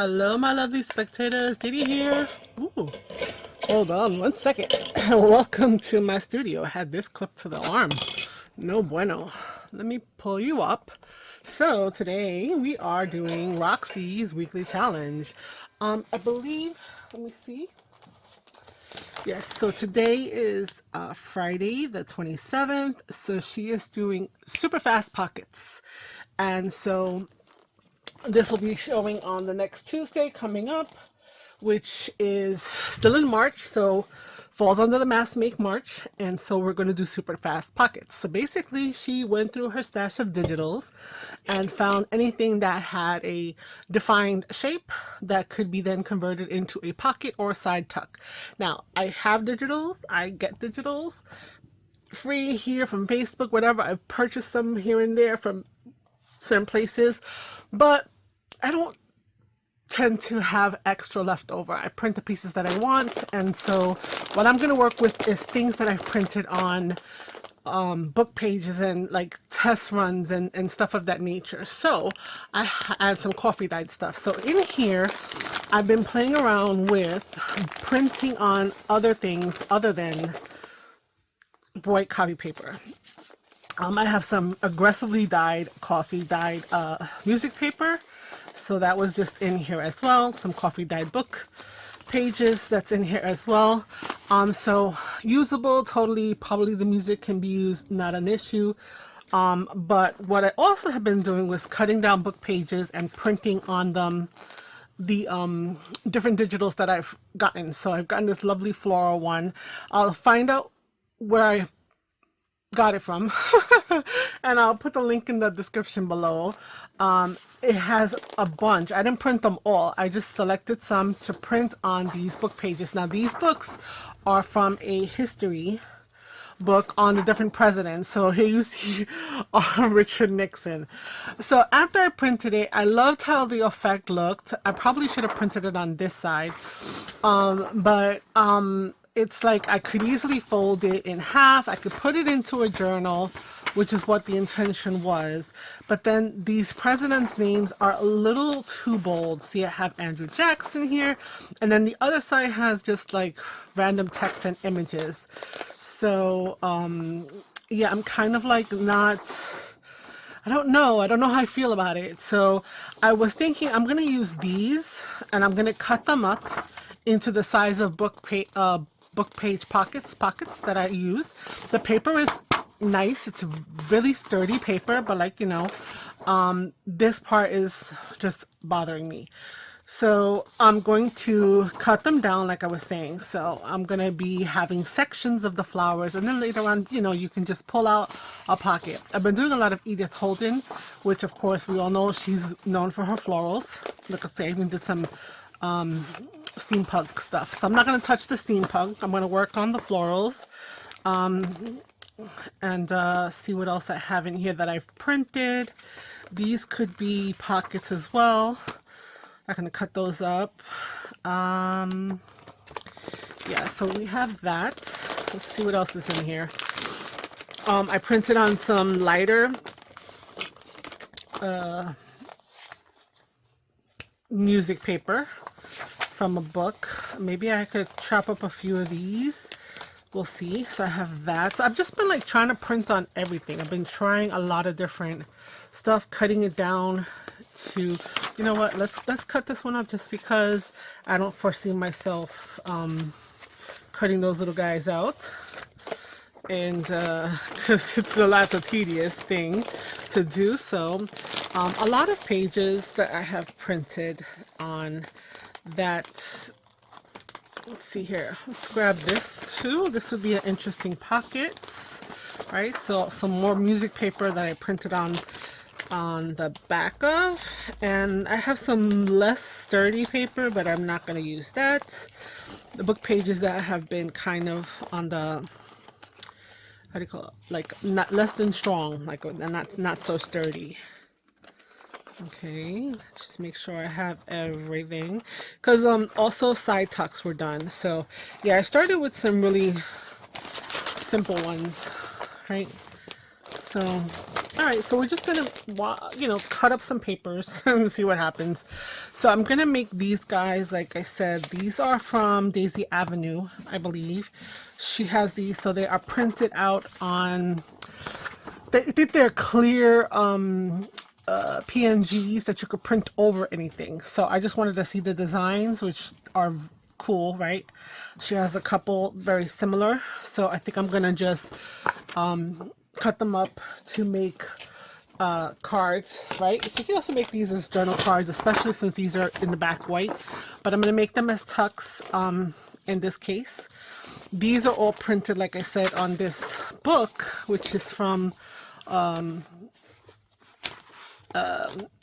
Hello, my lovely spectators. Diddy here. Ooh, hold on one second. Welcome to my studio. I had this clipped to the arm. No bueno. Let me pull you up. So today we are doing Roxy's weekly challenge. I believe, let me see. Yes, so today is Friday the 27th. So she is doing super fast pockets. And so this will be showing on the next Tuesday coming up, which is still in March, so falls under the Mass Make March. And so we're going to do super fast pockets. So basically she went through her stash of digitals and found anything that had a defined shape that could be then converted into a pocket or a side tuck. Now I have digitals, I get digitals free here from Facebook, whatever. I've purchased them here and there from certain places, but I don't tend to have extra left over. I print the pieces that I want, and so what I'm going to work with is things that I've printed on book pages and like test runs and stuff of that nature. So I add some coffee dyed stuff. So in here I've been playing around with printing on other things other than white copy paper. I have some aggressively dyed, coffee dyed music paper. So that was just in here as well. Some coffee dyed book pages that's in here as well. So usable, totally. Probably the music can be used, not an issue. But what I also have been doing was cutting down book pages and printing on them the different digitals that I've gotten. So I've gotten this lovely floral one. I'll find out where I got it from and I'll put the link in the description below. It has a bunch. I didn't print them all. I just selected some to print on these book pages. Now these books are from a history book on the different presidents. So here you see Richard Nixon. So after I printed it, I loved how the effect looked. I probably should have printed it on this side, but it's like I could easily fold it in half. I could put it into a journal, which is what the intention was. But then these presidents' names are a little too bold. See, I have Andrew Jackson here, and then the other side has just like random text and images. So yeah, I'm kind of like not, I don't know how I feel about it. So I was thinking I'm gonna use these and I'm gonna cut them up into the size of book page pockets that I use. The paper is nice. It's really sturdy paper, but like, you know, this part is just bothering me. So I'm going to cut them down like I was saying. So I'm going to be having sections of the flowers, and then later on, you know, you can just pull out a pocket. I've been doing a lot of Edith Holden, which of course we all know she's known for her florals. Like I say, I even did some steampunk stuff. So I'm not going to touch the steampunk. I'm going to work on the florals and see what else I have in here that I've printed. These could be pockets as well. I'm going to cut those up. Yeah, so we have that. Let's see what else is in here. I printed on some lighter music paper from a book. Maybe I could chop up a few of these. We'll see. So I have that. So I've just been like trying to print on everything. I've been trying a lot of different stuff, cutting it down to, you know what, let's cut this one up just because I don't foresee myself cutting those little guys out, and because it's a lot of tedious thing to do. So a lot of pages that I have printed on that. Let's see here. Let's grab this too. This would be an interesting pocket, right? So some more music paper that I printed on the back of, and I have some less sturdy paper, but I'm not going to use that. The book pages that have been kind of on the, how do you call it, like not less than strong, like not so sturdy. Okay, let's just make sure I have everything, because also side tucks were done. So yeah, I started with some really simple ones, right? So, all right, so we're just gonna, cut up some papers and see what happens. So I'm gonna make these guys, like I said, these are from Daisy Avenue, I believe. She has these, so they are printed out on, I think they're clear PNGs that you could print over anything. So I just wanted to see the designs, which are cool, right? She has a couple very similar, so I think I'm gonna just cut them up to make cards, right? So you can also make these as journal cards, especially since these are in the back white, but I'm gonna make them as tucks in this case. These are all printed, like I said, on this book, which is from a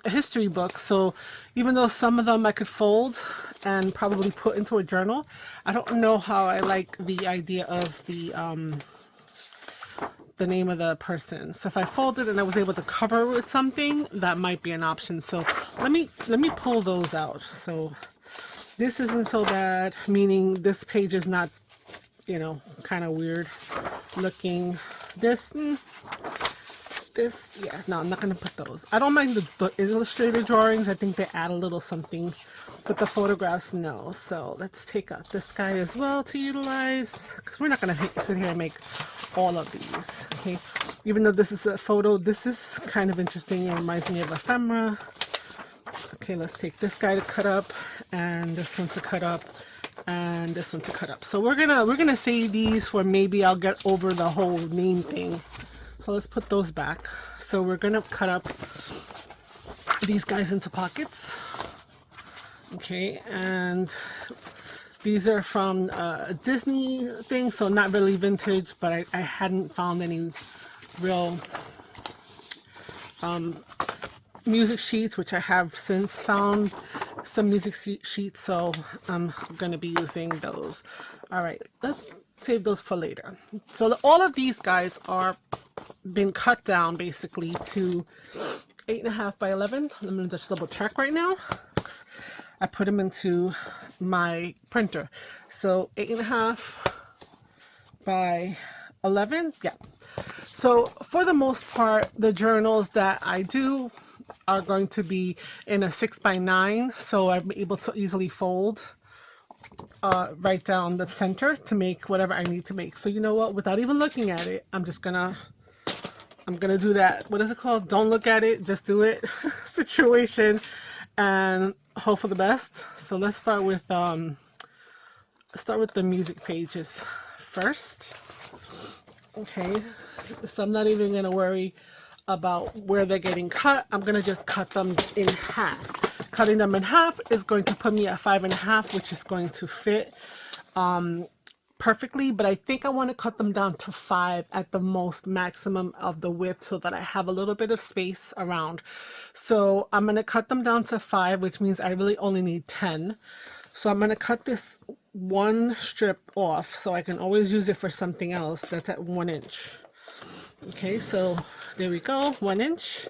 history book. So even though some of them I could fold and probably put into a journal, I don't know how I like the idea of the name of the person. So if I folded and I was able to cover it with something, that might be an option. So let me pull those out. So this isn't so bad, meaning this page is not, kind of weird looking. This, yeah, no, I'm not going to put those. I don't mind the illustrator drawings. I think they add a little something, but the photographs, no. So let's take out this guy as well to utilize, because we're not going to sit here and make all of these, okay? Even though this is a photo, this is kind of interesting. It reminds me of ephemera. Okay, let's take this guy to cut up, and this one to cut up, and this one to cut up. So we're gonna save these for maybe I'll get over the whole name thing. So let's put those back. So we're gonna cut up these guys into pockets. Okay, and these are from a Disney thing, so not really vintage, but I hadn't found any real music sheets, which I have since found some music sheets, so I'm gonna be using those. All right, let's save those for later. So all of these guys are been cut down basically to 8.5 by 11. I'm gonna just double check right now. I put them into my printer. So 8.5 by 11, yeah. So for the most part, the journals that I do are going to be in a 6 by 9, so I'm able to easily fold right down the center to make whatever I need to make. So you know what, without even looking at it, I'm gonna do that, what is it called, don't look at it, just do it situation, and hope for the best. So let's start with the music pages first. Okay, so I'm not even gonna worry about where they're getting cut. I'm gonna just cut them in half. Cutting them in half is going to put me at 5.5, which is going to fit perfectly, but I think I want to cut them down to 5 at the most maximum of the width so that I have a little bit of space around. So I'm going to cut them down to 5, which means I really only need 10. So I'm going to cut this one strip off so I can always use it for something else that's at 1 inch. Okay, so there we go, 1 inch.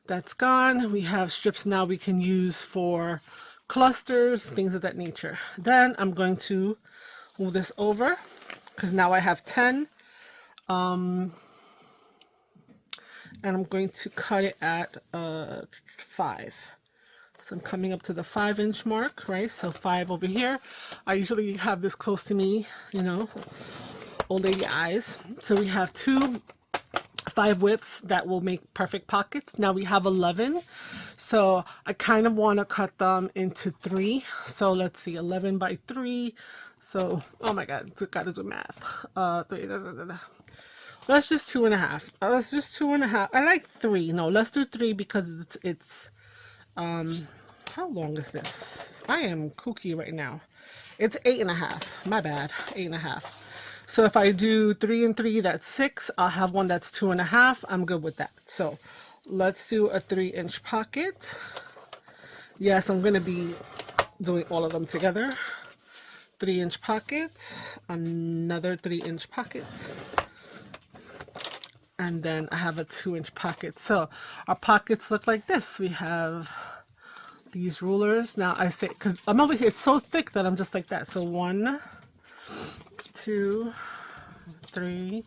That's gone. We have strips now we can use for clusters, things of that nature. Then I'm going to move this over because now I have 10. And I'm going to cut it at 5. So I'm coming up to the 5-inch mark, right? So 5 over here. I usually have this close to me, old lady eyes. So we have 2 5 widths that will make perfect pockets. Now we have 11, so I kind of want to cut them into 3. So let's see, 11 by 3. So, oh my god, gotta do math. 3, let's just 2.5. Let's just 2.5. I like 3. No, let's do 3 because it's how long is this? I am kooky right now. It's 8.5. My bad, 8.5. So if I do 3 and 3, that's 6. I'll have one that's 2.5. I'm good with that. So let's do a 3-inch pocket. Yes, I'm going to be doing all of them together. 3-inch pocket, another 3-inch pocket, and then I have a 2-inch pocket. So our pockets look like this. We have these rulers. Now I say, because I'm over here, it's so thick that I'm just like that. So 1, 2, 3,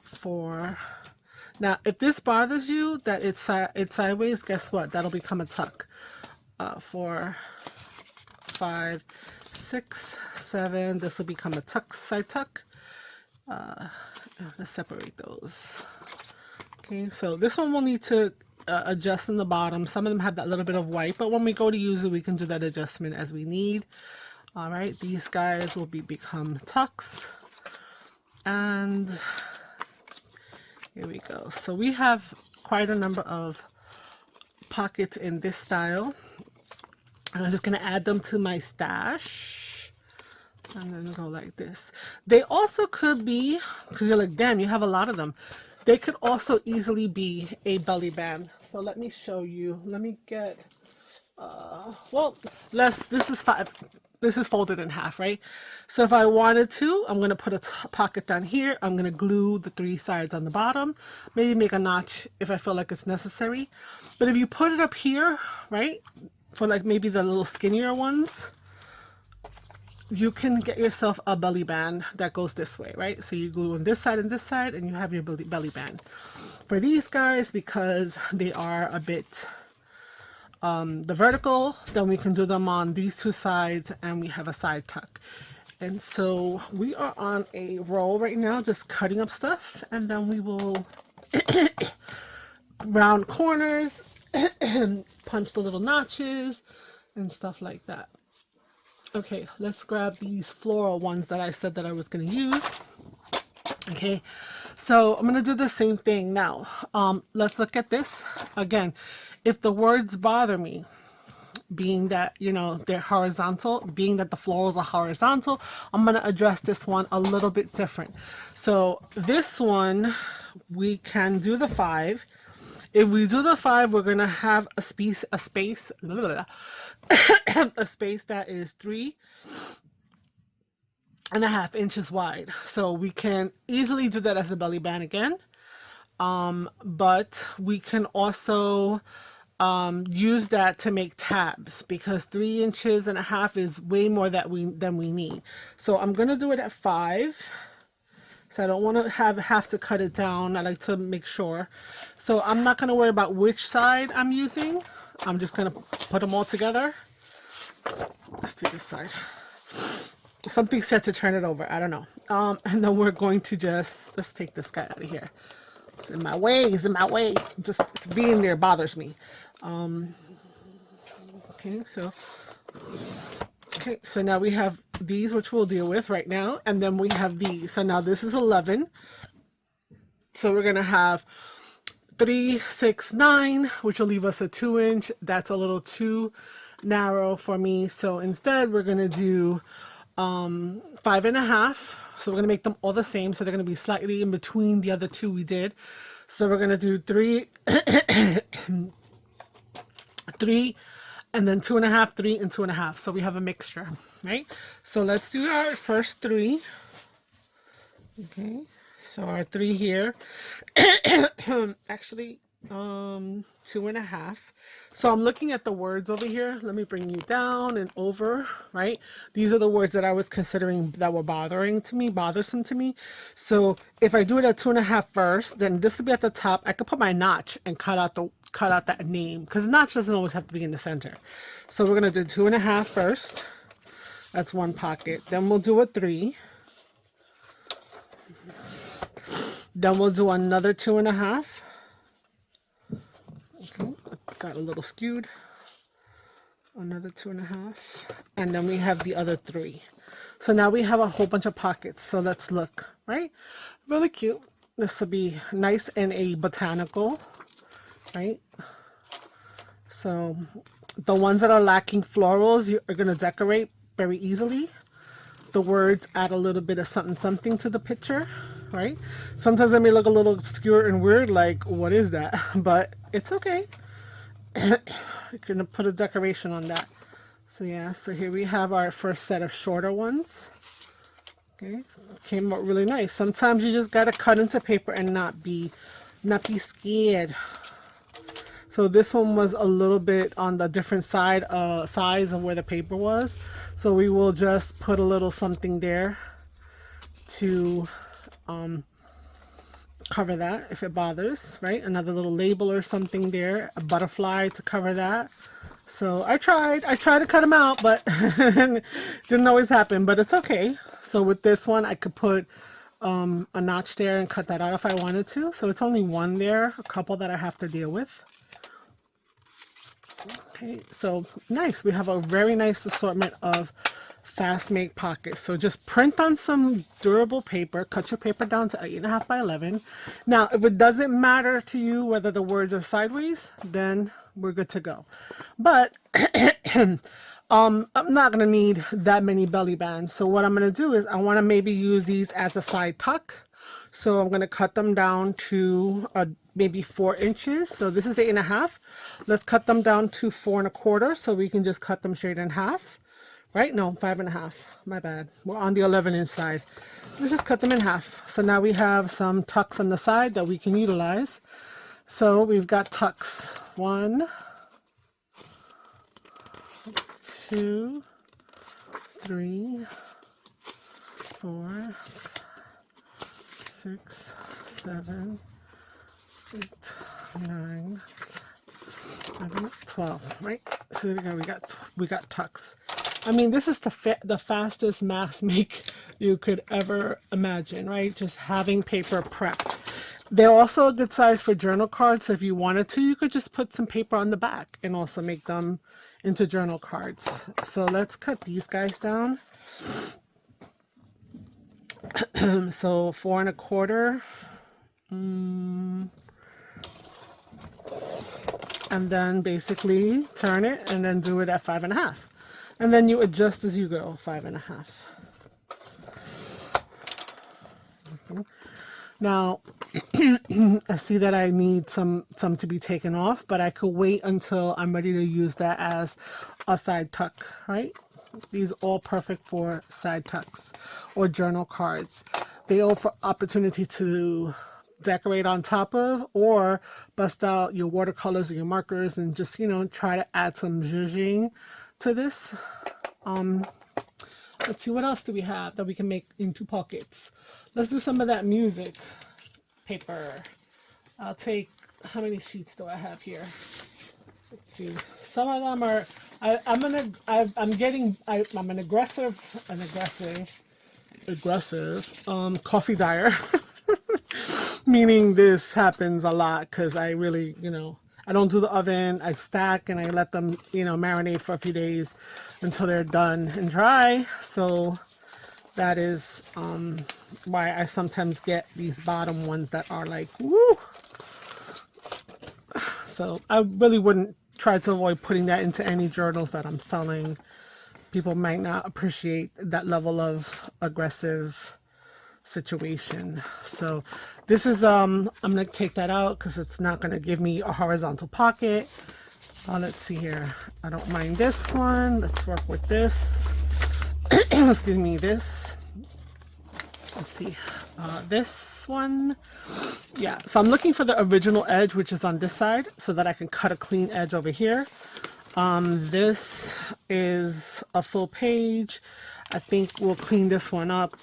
4. Now, if this bothers you that it's sideways, guess what? That'll become a tuck. 4, 5, 6, 7. This will become a tuck, side tuck. Let's separate those. Okay, so this one will need to adjust in the bottom. Some of them have that little bit of white, but when we go to use it, we can do that adjustment as we need. All right, these guys will become tucks. And here we go. So we have quite a number of pockets in this style. And I'm just going to add them to my stash. And then go like this. They also could be, because you're like, damn, you have a lot of them. They could also easily be a belly band. So let me show you. Let me get, well, this is 5. This is folded in half, right? So if I wanted to, I'm going to put a pocket down here. I'm going to glue the 3 sides on the bottom. Maybe make a notch if I feel like it's necessary. But if you put it up here, right, for like maybe the little skinnier ones, you can get yourself a belly band that goes this way, right? So you glue on this side and this side, and you have your belly band. For these guys, because they are a bit the vertical, then we can do them on these 2 sides, and we have a side tuck. And so we are on a roll right now, just cutting up stuff, and then we will round corners and punch the little notches and stuff like that. Okay, let's grab these floral ones that I said that I was going to use. Okay, so I'm going to do the same thing now. Let's look at this again. If the words bother me, being that, you know, they're horizontal, being that the florals are horizontal, I'm going to address this one a little bit different. So this one, we can do the 5. If we do the 5, we're going to have a space that is 3.5 inches wide. So we can easily do that as a belly band again. But we can also use that to make tabs, because 3.5 inches is way more than we need. So I'm going to do it at 5. So I don't want to have to cut it down. I like to make sure. So I'm not going to worry about which side I'm using. I'm just going to put them all together. Let's do this side. Something said to turn it over. I don't know. And then we're going to just, let's take this guy out of here. It's in my way. He's in my way. Just being there bothers me. Okay, so now we have these, which we'll deal with right now, and then we have these. So now this is 11. So we're gonna have 3, 6, 9, which will leave us a 2-inch. That's a little too narrow for me. So instead, we're gonna do 5.5. So we're gonna make them all the same. So they're gonna be slightly in between the other 2 we did. So we're gonna do 3, 3, and then 2.5, 3, and 2.5. So we have a mixture, right? So let's do our first 3. Okay, so our 3 here. Actually, 2.5. So I'm looking at the words over here. Let me bring you down and over, right? These are the words that I was considering that were bothersome to me. So if I do it at 2.5 first, then this will be at the top. I could put my notch and cut out that name, because the notch doesn't always have to be in the center. So we're gonna do 2.5 first. That's one pocket. Then we'll do a 3. Then we'll do another 2.5. Okay, got a little skewed. Another 2.5. And then we have the other 3. So now we have a whole bunch of pockets. So let's look, right? Really cute. This will be nice and a botanical, right? So the ones that are lacking florals, you are going to decorate very easily. The words add a little bit of something to the picture, right? Sometimes it may look a little obscure and weird, like, what is that? But it's okay. You're going to put a decoration on that. So yeah, so here we have our first set of shorter ones. Okay, came out really nice. Sometimes you just got to cut into paper and not be scared. So this one was a little bit on the different size of where the paper was. So we will just put a little something there to cover that if it bothers, right? Another little label or something there, a butterfly to cover that. So I tried to cut them out, but didn't always happen, but it's okay. So with this one, I could put a notch there and cut that out if I wanted to. So it's only one there, a couple that I have to deal with. Okay, so nice. We have a very nice assortment of fast make pockets. So just print on some durable paper, cut your paper down to 8.5 by 11. Now, if it doesn't matter to you whether the words are sideways, then we're good to go. But I'm not gonna need that many belly bands. So what I'm gonna do is I wanna maybe use these as a side tuck. So I'm going to cut them down to maybe 4 inches. So this is 8.5. Let's cut them down to 4 1/4. So we can just cut them straight in half, right? No, 5.5. My bad. We're on the 11-inch side. Let's just cut them in half. So now we have some tucks on the side that we can utilize. So we've got tucks 1, 2, 3, 4, 6, 7, 8, 9, 11, 12, right? So there we go. We got tucks. I mean, this is the fastest mass make you could ever imagine, right? Just having paper prepped. They're also a good size for journal cards. So if you wanted to, you could just put some paper on the back and also make them into journal cards. So let's cut these guys down. So 4 1/4, and then basically turn it and then do it at 5.5, and then you adjust as you go. 5.5. Now I see that I need some to be taken off, but I could wait until I'm ready to use that as a side tuck, right? These are all perfect for side tucks or journal cards. They offer opportunity to decorate on top of, or bust out your watercolors or your markers and just, you know, try to add some zhuzhing to this. Let's see, what else do we have that we can make into pockets? Let's do some of that music paper. I'll take, how many sheets do I have here? Let's see. Some of them are. I'm an aggressive coffee dyer, meaning this happens a lot because I really, you know, I don't do the oven. I stack and I let them, you know, marinate for a few days until they're done and dry. So that is why I sometimes get these bottom ones that are like, woo. So I really wouldn't try to avoid putting that into any journals that I'm selling. People might not appreciate that level of aggressive situation. So this is, I'm going to take that out because it's not going to give me a horizontal pocket. Let's see here. I don't mind this one. Let's work with this. Excuse me, this. Let's see. This one. Yeah, so I'm looking for the original edge, which is on this side, so that I can cut a clean edge over here. This is a full page. I think we'll clean this one up.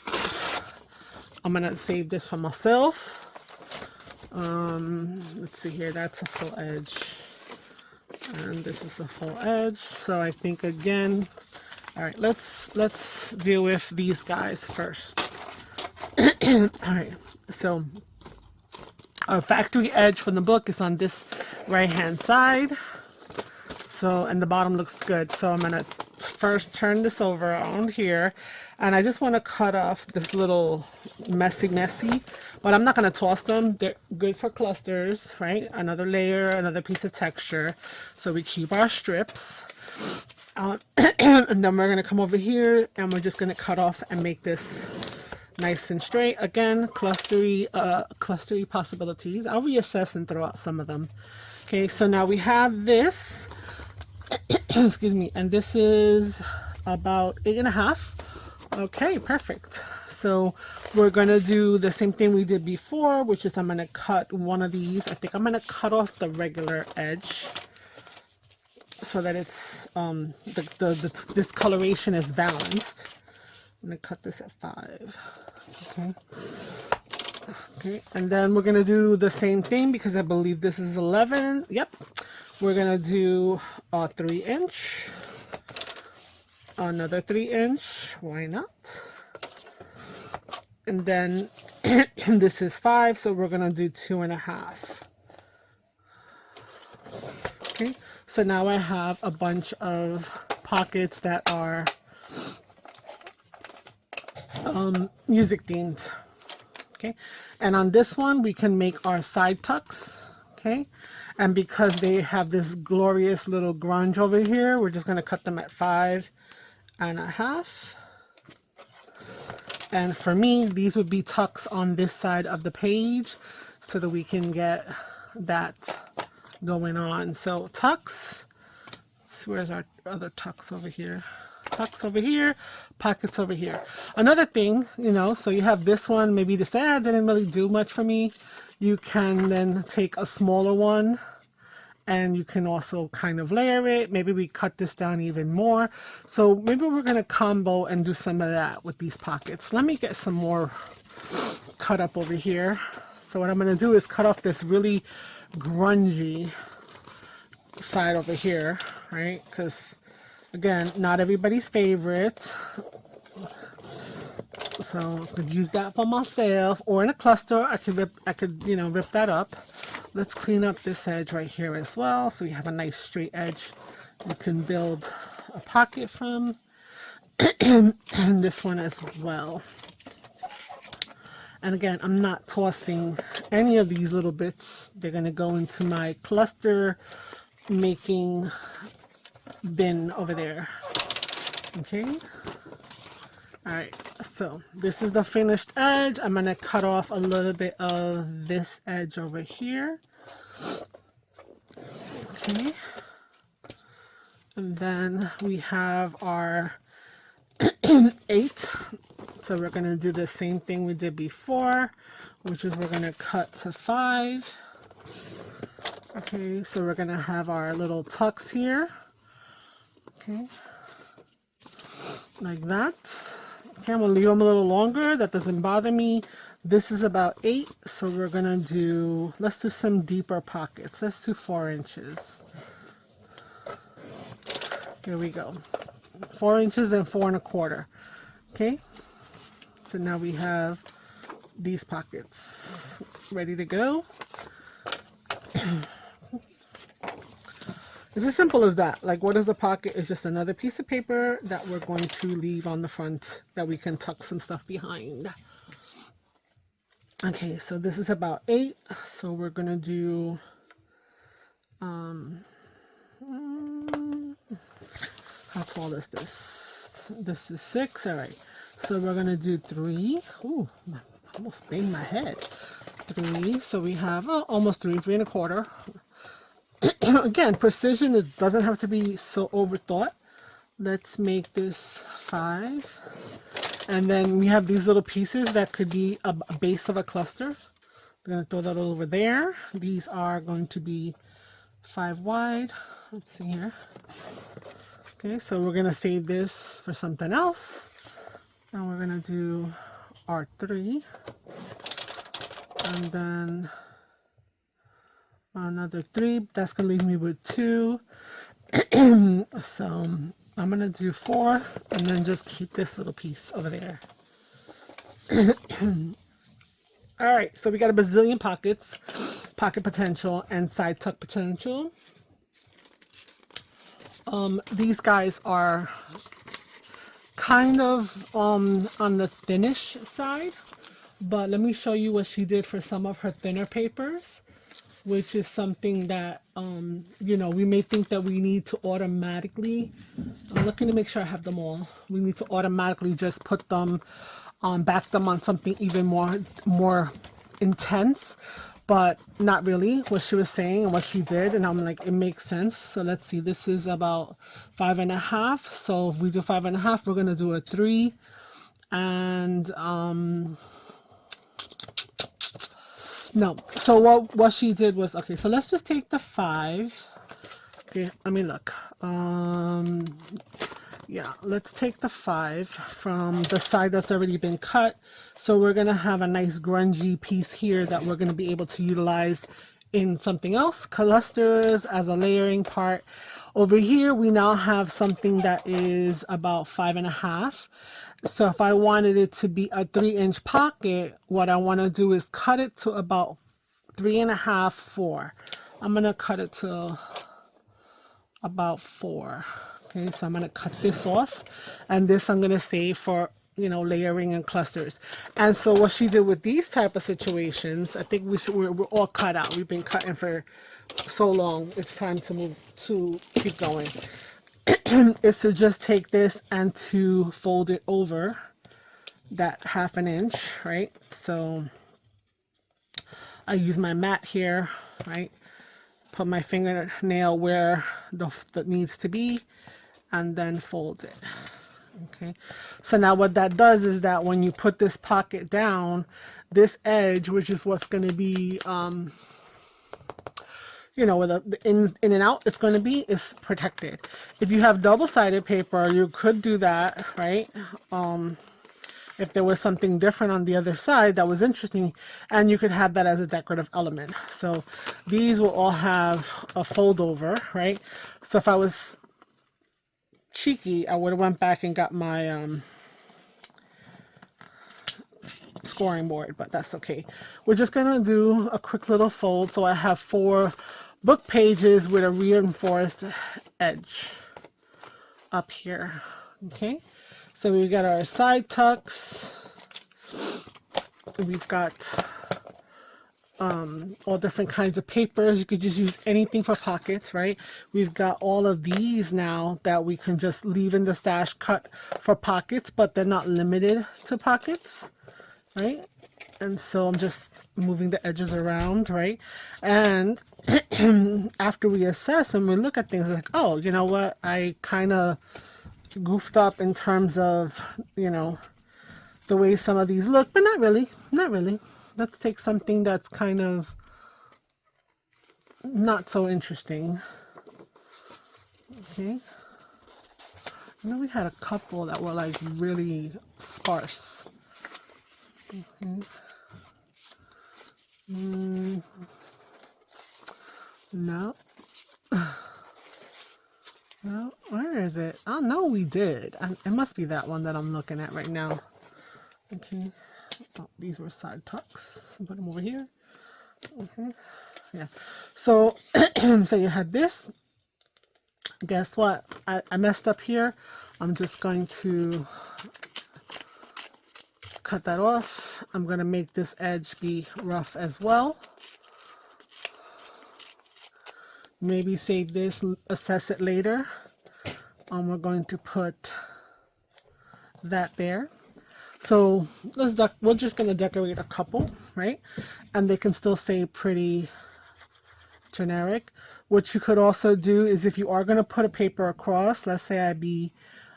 I'm gonna save this for myself. Let's see here, that's a full edge, and this is a full edge. So I think, again, all right, let's deal with these guys first. All right, so our factory edge from the book is on this right hand side. So, and the bottom looks good. So I'm gonna first turn this over on here, and I just want to cut off this little messy, but I'm not gonna toss them. They're good for clusters, right? Another layer, another piece of texture. So we keep our strips. And then we're gonna come over here and we're just gonna cut off and make this nice and straight. Again, clustery possibilities. I'll reassess and throw out some of them. Okay, so now we have this. Excuse me, and this is about 8.5. Okay, perfect. So we're gonna do the same thing we did before, which is I'm gonna cut one of these. I think I'm gonna cut off the regular edge so that it's the discoloration is balanced. I'm gonna cut this at 5. Okay. Okay, and then we're gonna do the same thing because I believe this is 11. Yep, we're gonna do a 3-inch, another 3-inch. Why not? And then this is 5, so we're gonna do 2.5. Okay, so now I have a bunch of pockets that are music themed. Okay, and on this one we can make our side tucks. Okay, and because they have this glorious little grunge over here, we're just going to cut them at 5.5. And for me, these would be tucks on this side of the page so that we can get that going on. So tucks, where's our other tucks over here? Tucks over here, pockets over here. Another thing, you know, so you have this one, maybe this didn't really do much for me. You can then take a smaller one and you can also kind of layer it. Maybe we cut this down even more. So maybe we're gonna combo and do some of that with these pockets. Let me get some more cut up over here. So what I'm gonna do is cut off this really grungy side over here, right? Because again, not everybody's favorite. So I could use that for myself, or in a cluster. I could you know, rip that up. Let's clean up this edge right here as well, so we have a nice straight edge you can build a pocket from. And this one as well. And again, I'm not tossing any of these little bits. They're gonna go into my cluster making bin over there. Okay, all right, so this is the finished edge. I'm gonna cut off a little bit of this edge over here. Okay, and then we have our 8. So we're gonna do the same thing we did before, which is we're gonna cut to 5. Okay, so we're gonna have our little tucks here. Okay, like that. Okay, I'm gonna leave them a little longer. That doesn't bother me. This is about 8, so we're gonna do, let's do some deeper pockets. Let's do 4 inches. Here we go. 4 inches and 4.25. Okay, so now we have these pockets ready to go. It's as simple as that. Like, what is the pocket? It's just another piece of paper that we're going to leave on the front that we can tuck some stuff behind. Okay, so this is about 8. So we're gonna do how tall is this? This is 6. All right. So we're gonna do 3. Ooh, almost banged my head. 3. So we have almost 3.25. Again, precision, it doesn't have to be so overthought. Let's make this 5. And then we have these little pieces that could be a base of a cluster. We're going to throw that over there. These are going to be 5 wide. Let's see here. Okay, so we're going to save this for something else. And we're going to do our 3. And then another 3. That's going to leave me with 2. So I'm going to do 4 and then just keep this little piece over there. All right, so we got a bazillion pockets, pocket potential and side tuck potential. These guys are kind of on the thinnish side, but let me show you what she did for some of her thinner papers, which is something that, you know, we may think that we need to automatically, I'm looking to make sure I have them all. We need to automatically just put them, back them on something even more intense, but not really what she was saying and what she did. And I'm like, it makes sense. So let's see, this is about 5.5. So if we do 5.5, we're going to do a 3 and, no. So what she did was, okay, so let's just take the 5. Okay, I mean, look, Yeah, let's take the 5 from the side that's already been cut. So we're gonna have a nice grungy piece here that we're gonna be able to utilize in something else, clusters as a layering part. Over here, we now have something that is about 5.5. So if I wanted it to be a 3-inch pocket, what I wanna do is cut it to about 3.5, 4. I'm gonna cut it to about 4. Okay, so I'm going to cut this off, and this I'm going to save for, you know, layering and clusters. And so what she did with these type of situations, I think we're all cut out. We've been cutting for so long. It's time to move to keep going. Is to just take this and to fold it over that 1/2 inch, right? So I use my mat here, right? Put my fingernail where that needs to be, and then fold it. Okay, so now what that does is that when you put this pocket down, this edge, which is what's going to be you know, where the in and out is going to be, is protected. If you have double-sided paper, you could do that, right? If there was something different on the other side that was interesting, and you could have that as a decorative element. So these will all have a fold over, right? So if I was cheeky, I would have went back and got my scoring board, but that's okay. We're just gonna do a quick little fold. So I have 4 book pages with a reinforced edge up here. Okay, so we've got our side tucks, we've got all different kinds of papers. You could just use anything for pockets, right? We've got all of these now that we can just leave in the stash, cut for pockets, but they're not limited to pockets, right? And so I'm just moving the edges around, right? And after we assess and we look at things like, oh, you know what, I kind of goofed up in terms of, you know, the way some of these look, but not really, not really. Let's take something that's kind of not so interesting. Okay. I know we had a couple that were like really sparse. Okay. No. No, where is it? Oh, no, we did. It must be that one that I'm looking at right now. Okay. Oh, these were side tucks. Put them over here. Okay. Yeah. So, so you had this. Guess what? I messed up here. I'm just going to cut that off. I'm going to make this edge be rough as well. Maybe save this, assess it later. We're going to put that there. So we're just going to decorate a couple, right? And they can still say pretty generic. What you could also do is, if you are going to put a paper across, let's say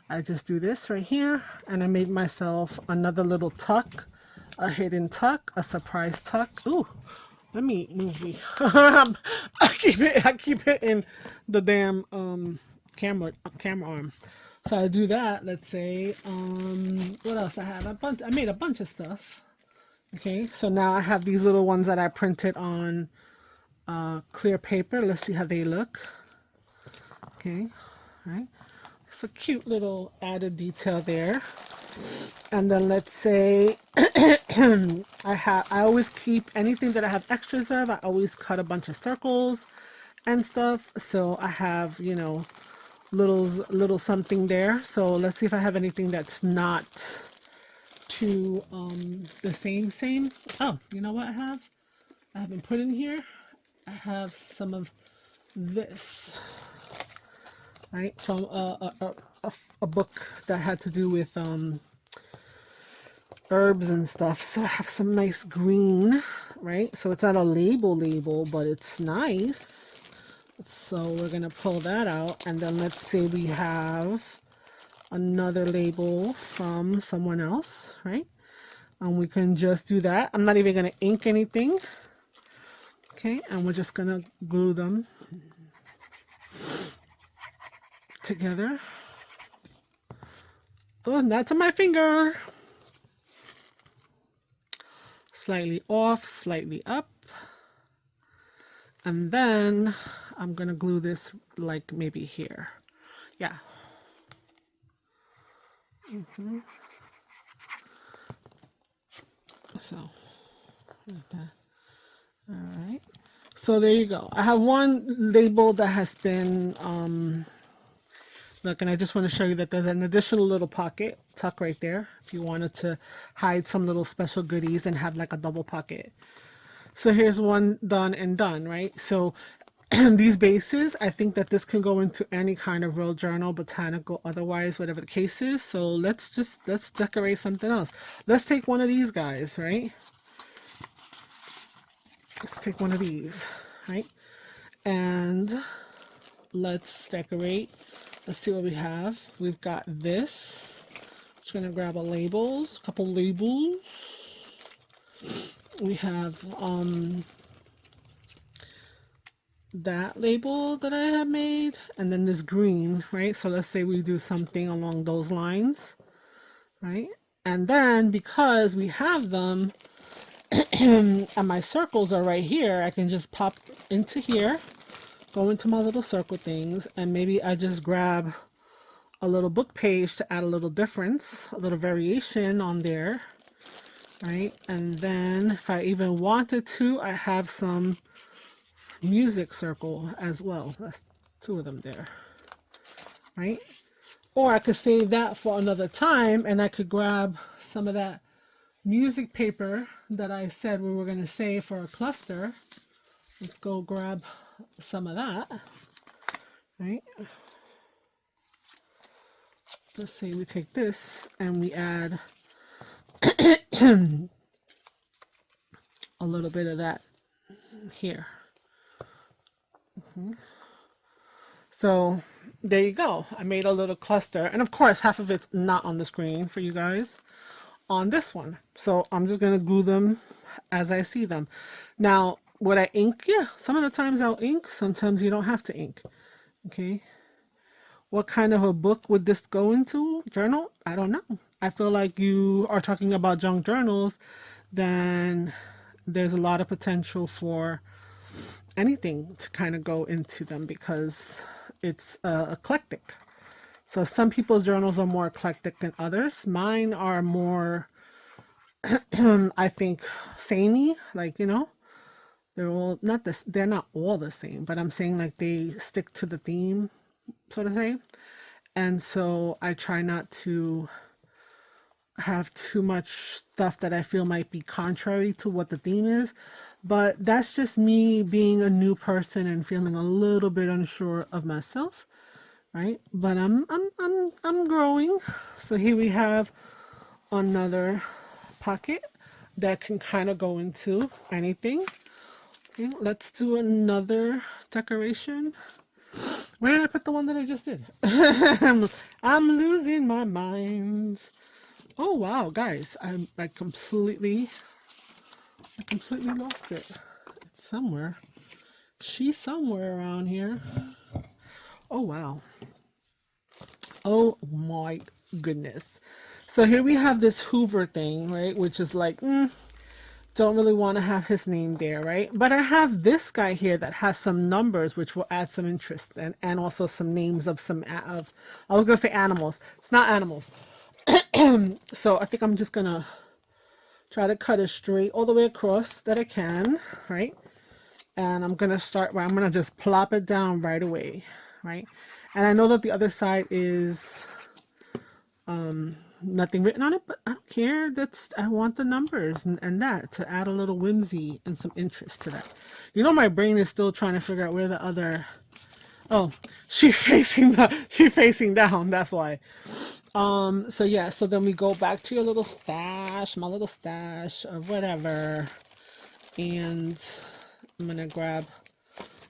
I just do this right here, and I made myself another little tuck, a hidden tuck, a surprise tuck. Ooh, let me move the I keep hitting the damn camera arm. So I do that. Let's say what else I have? I made a bunch of stuff. Okay, so now I have these little ones that I printed on clear paper. Let's see how they look. Okay, all right. It's a cute little added detail there. And then let's say I always keep anything that I have extras of. I always cut a bunch of circles and stuff. So I have, you know, little something there. So let's see if I have anything that's not too the same. Oh, you know what I haven't put in here? I have some of this, right, from a book that had to do with herbs and stuff. So I have some nice green, right? So it's not a label, but it's nice. So we're gonna pull that out, and then let's say we have another label from someone else, right? And we can just do that. I'm not even gonna ink anything. Okay, and we're just gonna glue them together. Oh, not to my finger. Slightly off, slightly up. And then I'm gonna glue this like maybe here. Yeah. So, like that. All right. So there you go. I have one label that has been, look, and I just want to show you that there's an additional little pocket tuck right there if you wanted to hide some little special goodies and have like a double pocket. So here's one done and done, right? So these bases, I think that this can go into any kind of real journal, botanical, otherwise, whatever the case is. So let's decorate something else. Let's take one of these guys, right? Let's take one of these, right? And let's decorate. Let's see what we have. We've got this. Just gonna grab a couple labels. We have that label that I have made, and then this green, right? So let's say we do something along those lines, right? And then because we have them and my circles are right here, I can just pop into here, go into my little circle things, and maybe I just grab a little book page to add a little difference, a little variation on there, right? And then if I even wanted to, I have some music circle as well. That's two of them there, right? Or I could save that for another time, and I could grab some of that music paper that I said we were going to save for a cluster. Let's go grab some of that, right? Let's say we take this and we add a little bit of that here. So there you go. I made a little cluster, and of course half of it's not on the screen for you guys on this one. So I'm just gonna glue them as I see them. Now would I ink? Yeah, some of the times I'll ink, sometimes you don't have to ink. Okay, what kind of a book would this go into? Journal? I don't know. I feel like you are talking about junk journals, then there's a lot of potential for anything to kind of go into them because it's eclectic. So some people's journals are more eclectic than others. Mine are more, I think, samey. Like, you know, they're all not this. They're not all the same, but I'm saying like they stick to the theme, so to say. And so I try not to have too much stuff that I feel might be contrary to what the theme is. But that's just me being a new person and feeling a little bit unsure of myself, right? But I'm growing. So here we have another pocket that can kind of go into anything. Okay, let's do another decoration. Where did I put the one that I just did? I'm losing my mind. Oh wow, guys, I completely lost it. It's somewhere. She's somewhere around here. Oh wow. Oh my goodness. So here we have this Hoover thing, right? Which is like, don't really want to have his name there, right? But I have this guy here that has some numbers, which will add some interest and also some names of I was gonna say animals. It's not animals. So I think I'm just gonna try to cut it straight all the way across that I can, right? And I'm gonna start where I'm gonna just plop it down right away, right? And I know that the other side is nothing written on it, but I don't care. I want the numbers and that to add a little whimsy and some interest to that. You know, my brain is still trying to figure out where the other, oh, she's facing down, that's why. So yeah, so then we go back to your little stash, my little stash of whatever, and I'm gonna grab,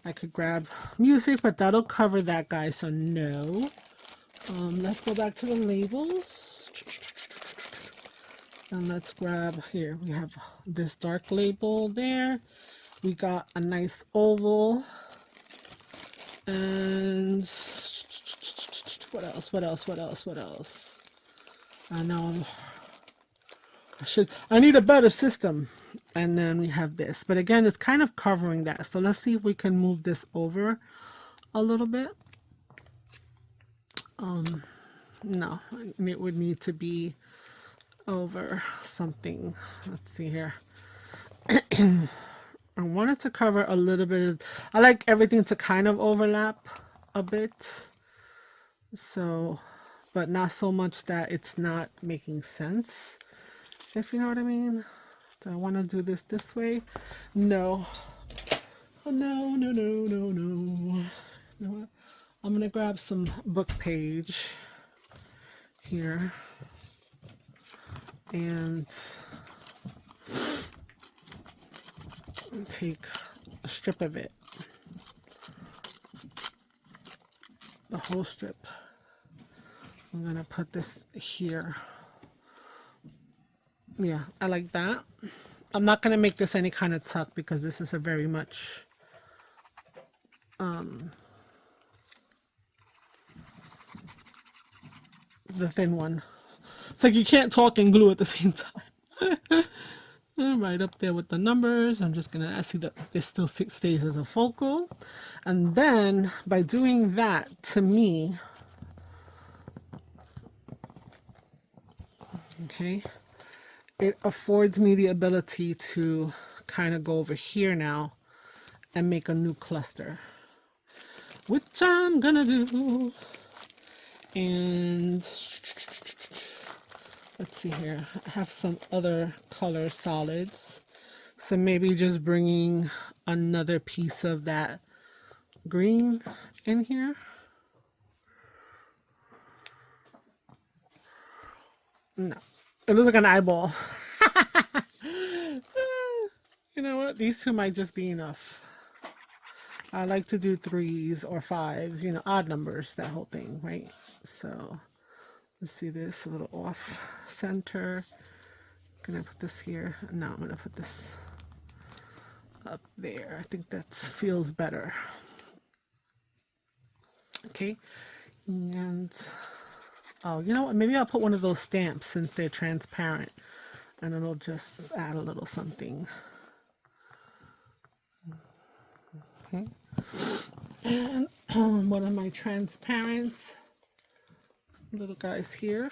I could grab music, but that'll cover that guy, so no. Let's go back to the labels. And let's grab, here we have this dark label there. We got a nice oval. And what else? I know I need a better system. And then we have this, but again, it's kind of covering that. So let's see if we can move this over a little bit. No, it would need to be over something. Let's see here. I wanted to cover a little bit of, I like everything to kind of overlap a bit. So, but not so much that it's not making sense, if you know what I mean. Do I want to do this way? No. Oh, no, no, no, no, no. You know what? I'm going to grab some book page here and take a strip of it, the whole strip. I'm going to put this here. Yeah, I like that. I'm not going to make this any kind of tuck because this is a very much the thin one. It's like you can't talk and glue at the same time. Right up there with the numbers. I'm just gonna see that this still stays as a focal. And then by doing that, to me, okay, it affords me the ability to kind of go over here now and make a new cluster, which I'm gonna do. And let's see here, I have some other color solids, so maybe just bringing another piece of that green in here. No, it looks like an eyeball. You know what, these two might just be enough. I like to do 3s or 5s, you know, odd numbers, that whole thing, right? So let's see this a little off center. Can I put this here? No, I'm gonna put this up there. I think that feels better. Okay, and oh, you know what? Maybe I'll put one of those stamps since they're transparent, and it'll just add a little something. Okay, and one of my transparent little guys here.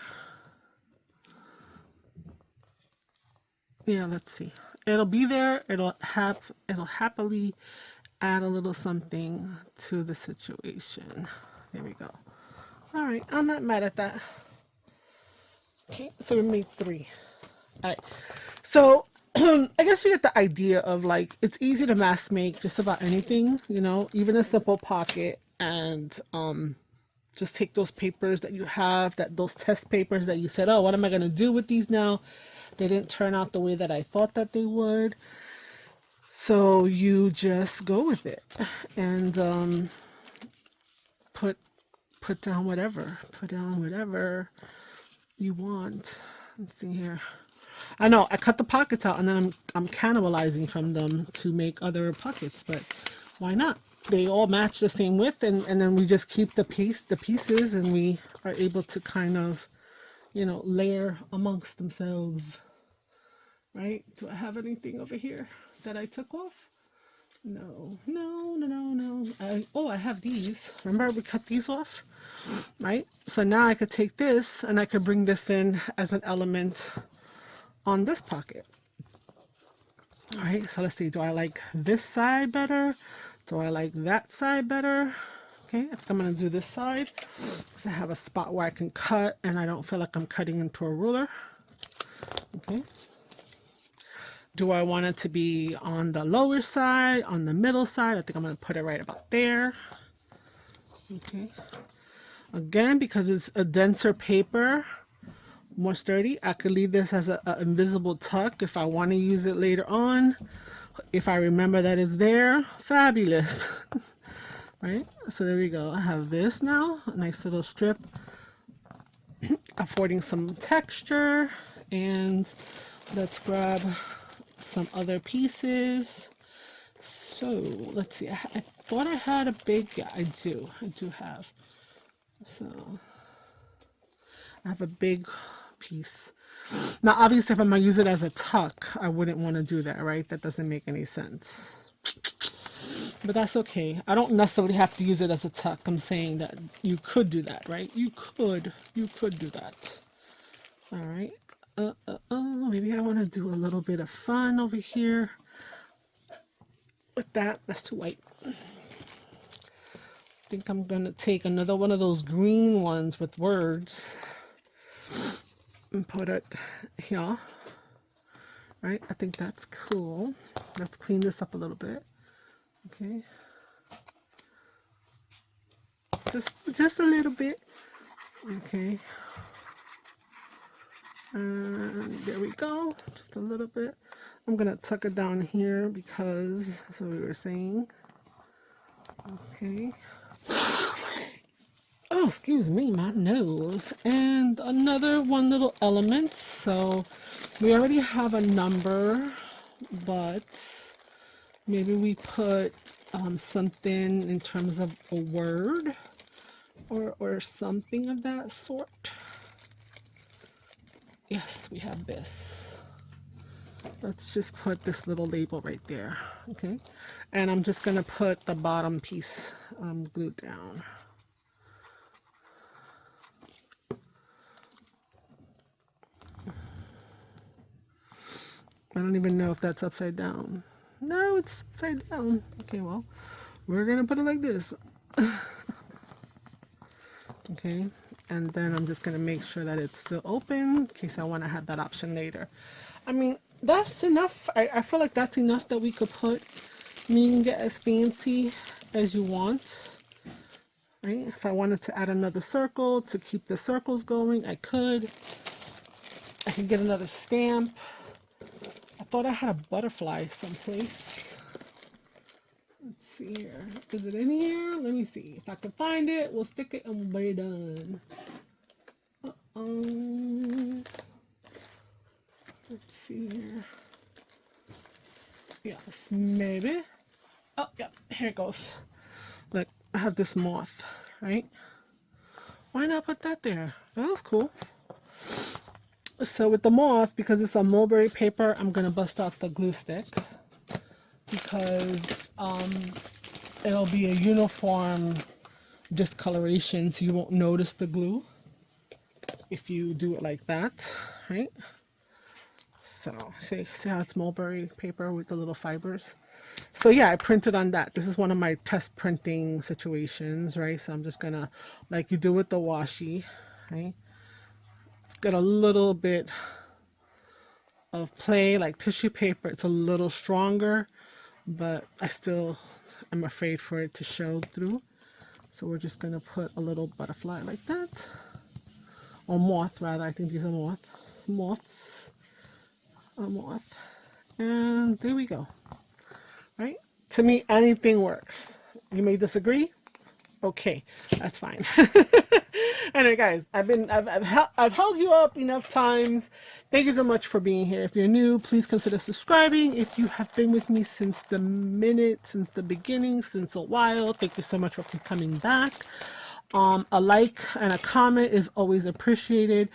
Yeah, let's see. It'll be there. It'll happily add a little something to the situation. There we go. All right, I'm not mad at that. Okay, so we made 3. All right, so I guess you get the idea of, like, it's easy to mass make just about anything, you know, even a simple pocket, and just take those papers that you have, those test papers that you said, oh, what am I going to do with these now? They didn't turn out the way that I thought that they would. So you just go with it and put down whatever. Put down whatever you want. Let's see here. I know I cut the pockets out and then I'm cannibalizing from them to make other pockets, but why not? They all match the same width, and then we just keep the pieces, and we are able to kind of, you know, layer amongst themselves. Right? Do I have anything over here that I took off? No, no, no, no, no. I have these. Remember we cut these off? Right? So now I could take this and I could bring this in as an element on this pocket. All right, so let's see. Do I like this side better? Do I like that side better? Okay, I think I'm going to do this side because I have a spot where I can cut and I don't feel like I'm cutting into a ruler. Okay. Do I want it to be on the lower side, on the middle side? I think I'm going to put it right about there. Okay. Again, because it's a denser paper, more sturdy, I could leave this as an invisible tuck if I want to use it later on. If I remember that it's there, fabulous. Right? So there we go. I have this now, a nice little strip affording some texture. And let's grab some other pieces. So let's see. I thought I had a big, yeah, I do have. So I have a big piece. Now, obviously, if I'm going to use it as a tuck, I wouldn't want to do that, right? That doesn't make any sense. But that's okay. I don't necessarily have to use it as a tuck. I'm saying that you could do that, right? You could do that. All right. Maybe I want to do a little bit of fun over here with that. That's too white. I think I'm going to take another one of those green ones with words and put it here. Right? I think that's cool. Let's clean this up a little bit. Okay. Just a little bit. Okay. And there we go. Just a little bit. I'm going to tuck it down here because that's what we were saying. Okay. Oh, excuse me, my nose. And another one little element. So we already have a number, but maybe we put something in terms of a word or something of that sort. Yes, we have this. Let's just put this little label right there. Okay. And I'm just going to put the bottom piece glued down. I don't even know if that's upside down. No, it's upside down. Okay, well, we're going to put it like this. Okay, and then I'm just going to make sure that it's still open in case I want to have that option later. I mean, that's enough. I feel like that's enough that we could put. You can get as fancy as you want. Right? If I wanted to add another circle to keep the circles going, I could. I could get another stamp. I thought I had a butterfly someplace. Let's see here. Is it in here? Let me see. If I can find it, we'll stick it and we'll be done. Let's see here. Yes, maybe. Oh, yeah, here it goes. Look, I have this moth, right? Why not put that there? That was cool. So with the moth, because it's a mulberry paper, I'm going to bust out the glue stick because it'll be a uniform discoloration, so you won't notice the glue if you do it like that, right? So see how it's mulberry paper with the little fibers. So yeah, I printed on that. This is one of my test printing situations, right? So I'm just going to, like you do with the washi, right? It's got a little bit of play like tissue paper. It's a little stronger, but I still am afraid for it to show through. So we're just going to put a little butterfly like that. Or moth, rather. I think these are moths. Moths. A moth. And there we go. Right? To me, anything works. You may disagree. Okay, that's fine. Anyway, guys, I've held you up enough times. Thank you so much for being here. If you're new, please consider subscribing. If you have been with me since the beginning, since a while, thank you so much for coming back. A like and a comment is always appreciated.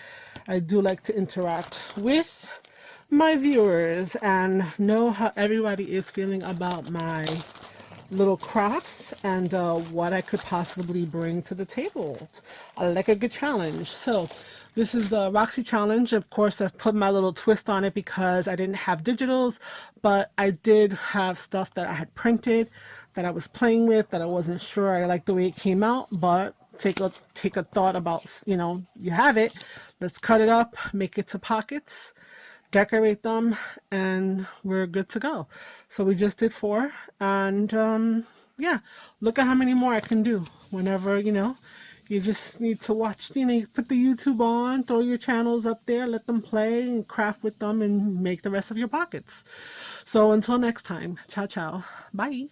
I do like to interact with my viewers and know how everybody is feeling about my little crafts and what I could possibly bring to the table. I like a good challenge. So this is the Roxy challenge. Of course, I've put my little twist on it because I didn't have digitals, but I did have stuff that I had printed that I was playing with that I wasn't sure I liked the way it came out, but take a thought about, you know, you have it. Let's cut it up, make it to pockets, decorate them, and we're good to go. So we just did 4, and yeah, look at how many more I can do whenever, you know, you just need to watch, you know, you put the YouTube on, throw your channels up there, let them play and craft with them and make the rest of your pockets. So until next time, ciao ciao, bye.